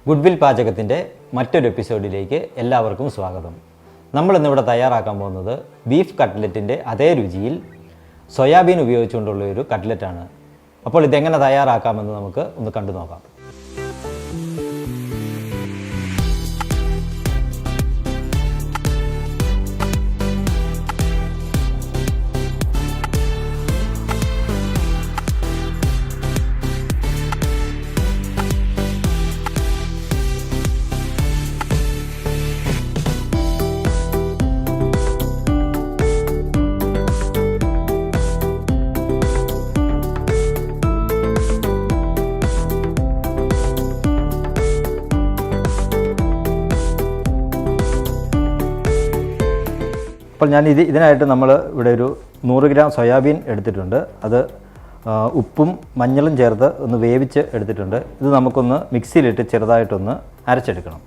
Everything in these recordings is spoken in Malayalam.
ഗുഡ്വിൽ പാചകത്തിൻ്റെ മറ്റൊരു എപ്പിസോഡിലേക്ക് എല്ലാവർക്കും സ്വാഗതം. നമ്മളിന്നിവിടെ തയ്യാറാക്കാൻ പോകുന്നത് ബീഫ് കട്ട്ലറ്റിൻ്റെ അതേ രുചിയിൽ സോയാബീൻ ഉപയോഗിച്ചുകൊണ്ടുള്ള ഒരു കട്ട്ലറ്റാണ്. അപ്പോൾ ഇതെങ്ങനെ തയ്യാറാക്കാമെന്ന് നമുക്ക് ഒന്ന് കണ്ടു നോക്കാം. അപ്പോൾ ഞാൻ ഇതിനായിട്ട് നമ്മൾ ഇവിടെ ഒരു 100 ഗ്രാം സോയാബീൻ എടുത്തിട്ടുണ്ട്. അത് ഉപ്പും മഞ്ഞളും ചേർത്ത് ഒന്ന് വേവിച്ച് എടുത്തിട്ടുണ്ട്. ഇത് നമുക്കൊന്ന് മിക്സിയിലിട്ട് ചെറുതായിട്ടൊന്ന് അരച്ചെടുക്കണം.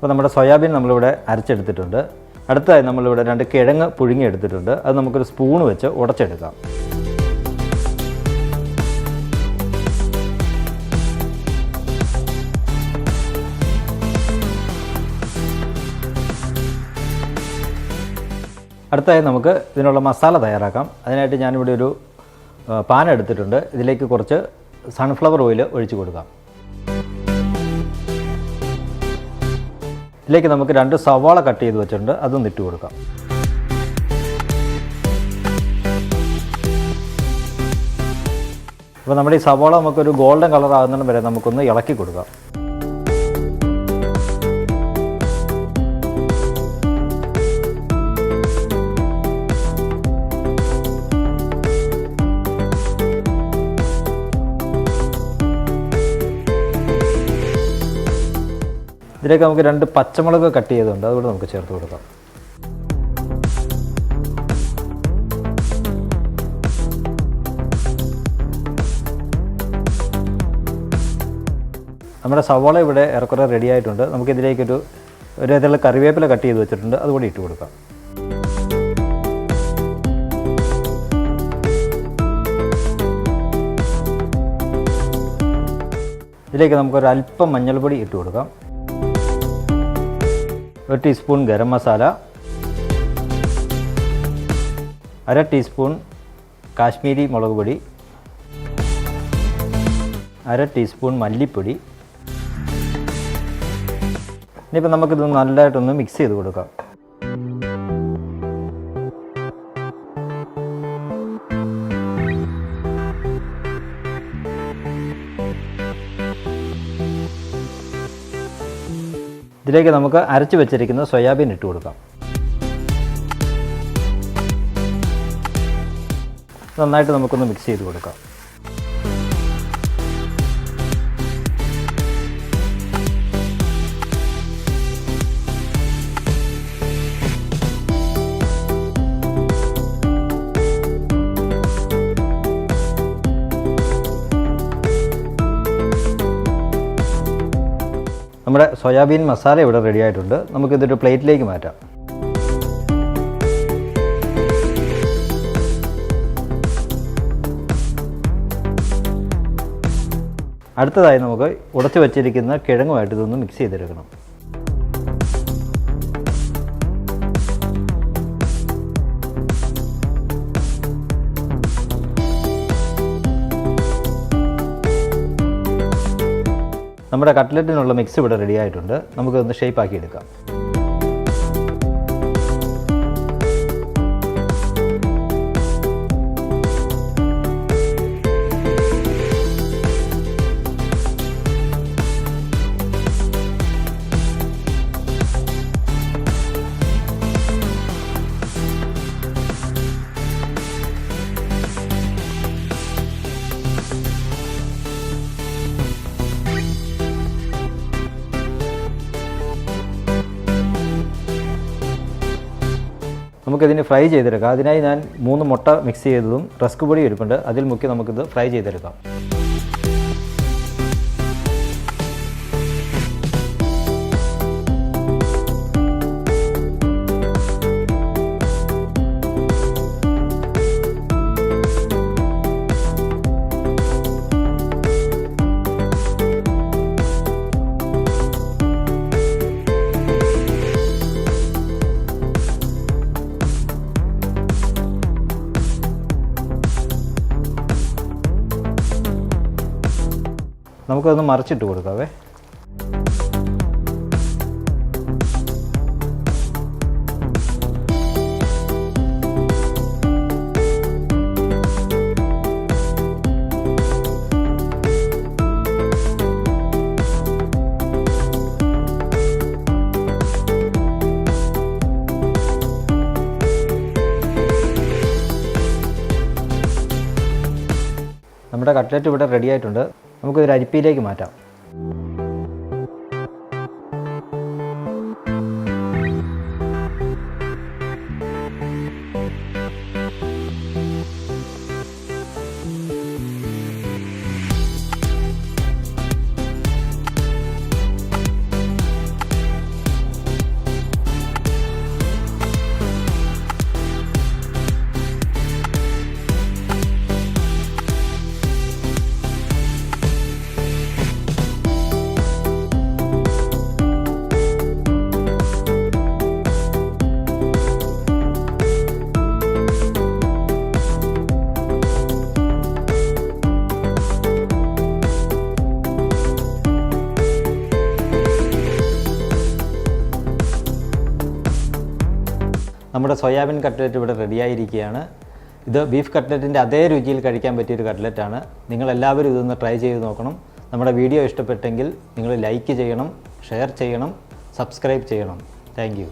അപ്പോൾ നമ്മുടെ സോയാബീൻ നമ്മളിവിടെ അരച്ചെടുത്തിട്ടുണ്ട്. അടുത്തതായി നമ്മളിവിടെ 2 കിഴങ്ങ് പുഴുങ്ങിയെടുത്തിട്ടുണ്ട്. അത് നമുക്കൊരു സ്പൂൺ വെച്ച് ഉടച്ചെടുക്കാം. അടുത്തതായി നമുക്ക് ഇതിനുള്ള മസാല തയ്യാറാക്കാം. അതിനായിട്ട് ഞാനിവിടെ ഒരു പാൻ എടുത്തിട്ടുണ്ട്. ഇതിലേക്ക് കുറച്ച് സൺഫ്ലവർ ഓയിൽ ഒഴിച്ചു കൊടുക്കാം. ഇതിലേക്ക് നമുക്ക് 2 സവാള കട്ട് ചെയ്ത് വെച്ചിട്ടുണ്ട്. അതും ഇട്ട് കൊടുക്കാം. അപ്പോൾ നമ്മുടെ ഈ സവാള നമുക്കൊരു ഗോൾഡൻ കളർ ആകുന്നതിന് വരെ നമുക്കൊന്ന് ഇളക്കി കൊടുക്കാം. ഇതിലേക്ക് നമുക്ക് 2 പച്ചമുളക് കട്ട് ചെയ്തുണ്ട്. അതുകൂടെ നമുക്ക് ചേർത്ത് കൊടുക്കാം. നമ്മുടെ സവാള ഇവിടെ ഏറെക്കുറെ റെഡി ആയിട്ടുണ്ട്. നമുക്കിതിലേക്കൊരു ഇതിലുള്ള കറിവേപ്പില കട്ട് ചെയ്ത് വെച്ചിട്ടുണ്ട്. അതുകൂടി ഇട്ട് കൊടുക്കാം. ഇതിലേക്ക് നമുക്കൊരു അല്പം മഞ്ഞൾപ്പൊടി ഇട്ട് കൊടുക്കാം. 1 ടീസ്പൂൺ ഗരം മസാല, 1/2 ടീസ്പൂൺ കാശ്മീരി മുളക് പൊടി, 1/2 ടീസ്പൂൺ മല്ലിപ്പൊടി. ഇനിയിപ്പോൾ നമുക്കിത് നല്ലതായിട്ടൊന്ന് മിക്സ് ചെയ്ത് കൊടുക്കാം. ഇതിലേക്ക് നമുക്ക് അരച്ച് വെച്ചിരിക്കുന്ന സോയാബീൻ ഇട്ട് കൊടുക്കാം. നന്നായിട്ട് നമുക്കൊന്ന് മിക്സ് ചെയ്ത് കൊടുക്കാം. നമ്മുടെ സോയാബീൻ മസാല ഇവിടെ റെഡി ആയിട്ടുണ്ട്. നമുക്കിതൊരു പ്ലേറ്റിലേക്ക് മാറ്റാം. അടുത്തതായി നമുക്ക് ഉടച്ചു വച്ചിരിക്കുന്ന കിഴങ്ങുമായിട്ട് ഇതൊന്ന് മിക്സ് ചെയ്തെടുക്കണം. നമ്മുടെ കട്ട്ലറ്റിനുള്ള മിക്സ് ഇവിടെ റെഡി ആയിട്ടുണ്ട്. നമുക്കൊന്ന് ഷേപ്പാക്കി എടുക്കാം. നമുക്കിതിന് ഫ്രൈ ചെയ്തെടുക്കാം. അതിനായി ഞാൻ 3 മുട്ട മിക്സ് ചെയ്തതും റസ്ക് പൊടി ഇരിപ്പുണ്ട്, അതിൽ മുക്കി നമുക്കിത് ഫ്രൈ ചെയ്തെടുക്കാം. നമുക്കതൊന്ന് മറിച്ചിട്ട് കൊടുക്കാവേ. നമ്മുടെ കട്ട്ലറ്റ് ഇവിടെ റെഡി ആയിട്ടുണ്ട്. നമുക്കൊരു അരിപ്പയിലേക്ക് മാറ്റാം. നമ്മുടെ സോയാബീൻ കട്ട്ലറ്റ് ഇവിടെ റെഡിയായിരിക്കുകയാണ്. ഇത് ബീഫ് കട്ട്ലറ്റിൻ്റെ അതേ രുചിയിൽ കഴിക്കാൻ പറ്റിയൊരു കട്ട്ലറ്റാണ്. നിങ്ങളെല്ലാവരും ഇതൊന്ന് ട്രൈ ചെയ്ത് നോക്കണം. നമ്മുടെ വീഡിയോ ഇഷ്ടപ്പെട്ടെങ്കിൽ നിങ്ങൾ ലൈക്ക് ചെയ്യണം, ഷെയർ ചെയ്യണം, സബ്സ്ക്രൈബ് ചെയ്യണം. Thank you.